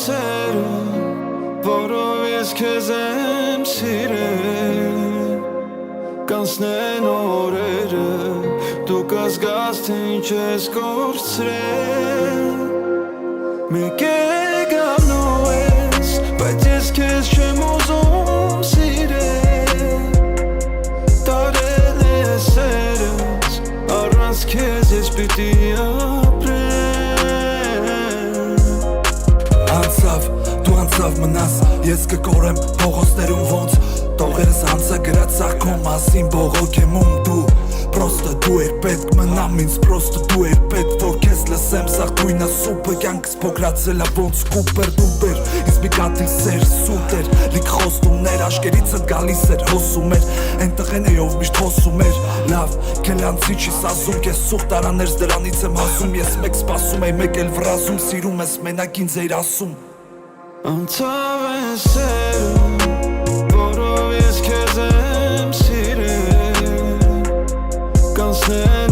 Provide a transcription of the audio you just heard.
սերը, որով ես քեզ եմ սիրել Կանցնեն օրերը, դու կզգաս թե ինչ ես կորցրել Մեկ է գալու ես, բայց ես քեզ չեմ ուզում սիրել Տարել ես սերս, առանց քեզ ես պիտի Անցավ մնաս, ես կկորեմ փողոցներում ոնց Տողերս անցա գրած սաղքոն մասին բողոք եմ դու Պրոստը դու էր պետք մնամ ինձ պրոստը դու էր պետք Որ քեզ լսեմ սաղ գույնը սուպը կյանքս փոքրացել է ոնց կուպեր դուպեր Ինձ մի կատի սեր սուտ էր լիք խոստումներ աշկերիցդ գալիս էր հոսում էր Ենտեղ են էով միշտ հոսում էր լավ կելանցի չի սազում Կես սուղ տարաներս դրանից եմ հասում Ես մեկ սպասում էի մեկ էլ վրազում Սիրում ես մենակ ինձ էիր ասում Անցավ են սերը, որով ես քեզ եմ սիրել Կանցնեն